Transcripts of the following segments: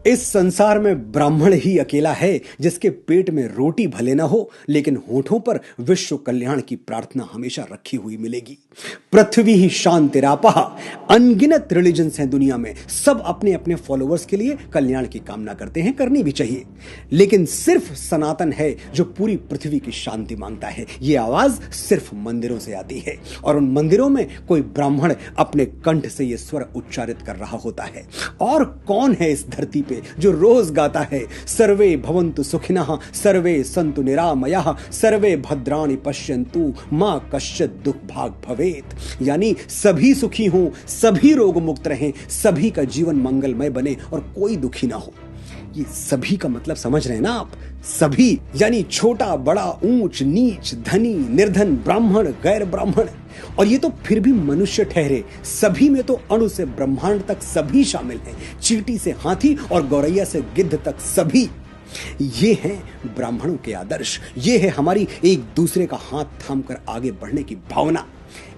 इस संसार में ब्राह्मण ही अकेला है जिसके पेट में रोटी भले ना हो लेकिन होठों पर विश्व कल्याण की प्रार्थना हमेशा रखी हुई मिलेगी। पृथ्वी ही शांतिरापः। अनगिनत रिलीजन्स हैं दुनिया में, सब अपने अपने फॉलोअर्स के लिए कल्याण की कामना करते हैं, करनी भी चाहिए, लेकिन सिर्फ सनातन है जो पूरी पृथ्वी की शांति मांगता है। यह आवाज सिर्फ मंदिरों से आती है और उन मंदिरों में कोई ब्राह्मण अपने कंठ से यह स्वर उच्चारित कर रहा होता है। और कौन है इस धरती पे जो रोज गाता है सर्वे भवन्तु सुखिनः सर्वे सन्तु निरामयाः सर्वे भद्राणि पश्यन्तु मां कश्चित् दुख भाग भवेत, यानी सभी सुखी हों, सभी रोग मुक्त रहें, सभी का जीवन मंगलमय बने और कोई दुखी ना हो। ये सभी का मतलब समझ रहे हैं ना आप? सभी यानी छोटा बड़ा, ऊंच नीच, धनी निर्धन, ब्राह्मण गैर ब्राह्मण, और ये तो फिर भी मनुष्य ठहरे, सभी में तो अणु से ब्रह्मांड तक सभी शामिल हैं, चींटी से हाथी और गौरैया से गिद्ध तक सभी। ये हैं ब्राह्मणों के आदर्श, ये है हमारी एक दूसरे का हाथ थामकर आगे बढ़ने की भावना।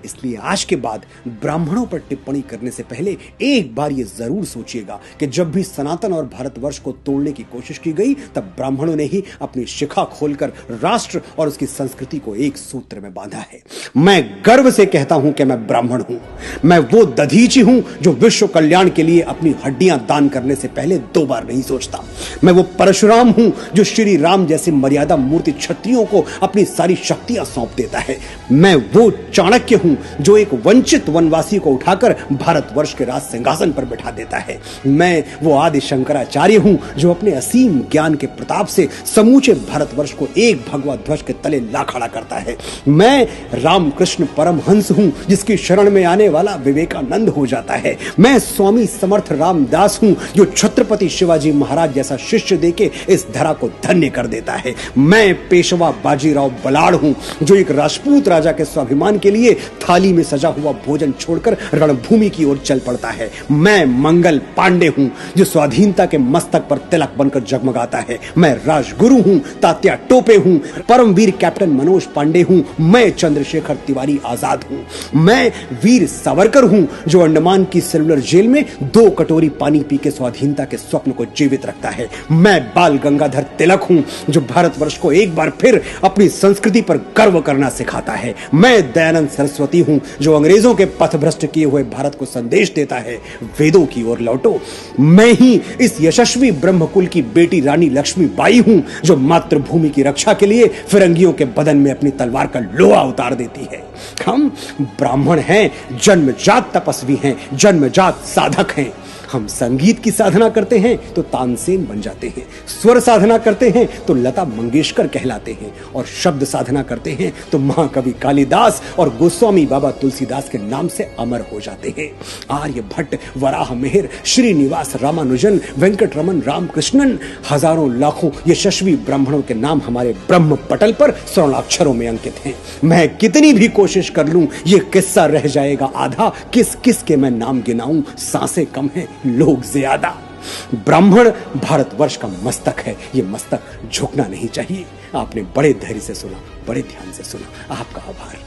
इसलिए आज के बाद ब्राह्मणों पर टिप्पणी करने से पहले एक बार यह जरूर सोचिएगा कि जब भी सनातन और भारतवर्ष को तोड़ने की कोशिश की गई तब ब्राह्मणों ने ही अपनी शिखा खोलकर राष्ट्र और उसकी संस्कृति को एक सूत्र में बांधा है। मैं गर्व से कहता हूं कि मैं ब्राह्मण हूं। मैं वो दधीची हूं जो विश्व कल्याण के लिए अपनी हड्डियां दान करने से पहले 2 बार नहीं सोचता। मैं वो परशुराम हूं जो श्री राम जैसी मर्यादा मूर्ति क्षत्रियों को अपनी सारी शक्तियां सौंप देता है। मैं वो चाणक्य हूं जो एक वंचित वनवासी को उठाकर भारतवर्ष के राज सिंहासन पर बिठा देता है। मैं वो आदि शंकराचार्य हूं जो अपने असीम ज्ञान के प्रताप से समूचे भारतवर्ष को एक भगवा ध्वज के तले ला खड़ा करता है। मैं रामकृष्ण परमहंस हूं जिसकी शरण में आने वाला विवेकानंद हो जाता है। मैं स्वामी समर्थ रामदास हूं जो छत्रपति शिवाजी महाराज जैसा शिष्य देके इस धरा को धन्य कर देता है। मैं पेशवा बाजीराव बलाड़ हूं जो एक राजपूत राजा के स्वाभिमान के लिए थाली में सजा हुआ भोजन छोड़कर रणभूमि की ओर चल पड़ता है। मैं मंगल पांडे हूं जो स्वाधीनता के मस्तक पर तिलक बनकर जगमगाता है। मैं राजगुरु हूं, तात्या टोपे हूं, परमवीर कैप्टन मनोज पांडे हूं। मैं चंद्रशेखर तिवारी आजाद हूं। मैं वीर सावरकर हूं जो अंडमान की सेलुलर जेल में 2 कटोरी पानी पी के स्वाधीनता के स्वप्न को जीवित रखता है। मैं बाल गंगाधर तिलक हूं जो भारतवर्ष को एक बार फिर अपनी संस्कृति पर गर्व करना सिखाता है। मैं दयानंद सरस्वती हूं जो अंग्रेजों के पथभ्रष्ट किए हुए भारत को संदेश देता है, वेदों की ओर लौटो। मैं ही इस यशस्वी ब्रह्मकुल की बेटी रानी लक्ष्मीबाई हूं जो मातृभूमि की रक्षा के लिए फिरंगियों के बदन में अपनी तलवार का लोहा उतार देती है। हम ब्राह्मण हैं, जन्मजात तपस्वी हैं, जन्मजात साधक हैं। हम संगीत की साधना करते हैं तो तानसेन बन जाते हैं, स्वर साधना करते हैं तो लता मंगेशकर कहलाते हैं, और शब्द साधना करते हैं तो महाकवि कालिदास और गोस्वामी बाबा तुलसीदास के नाम से अमर हो जाते हैं। आर्यभट्ट, वराह मिहिर, श्रीनिवास रामानुजन, वेंकट रमन रामकृष्णन, हजारों लाखों यशस्वी ब्राह्मणों के नाम हमारे ब्रह्म पटल पर स्वर्णाक्षरों में अंकित हैं। मैं कितनी भी कोशिश कर लूं ये किस्सा रह जाएगा आधा। किस किस के मैं नाम गिनाऊं, सांसें कम हैं, लोग ज्यादा। ब्राह्मण भारतवर्ष का मस्तक है, ये मस्तक झुकना नहीं चाहिए। आपने बड़े धैर्य से सुना, बड़े ध्यान से सुना, आपका आभार।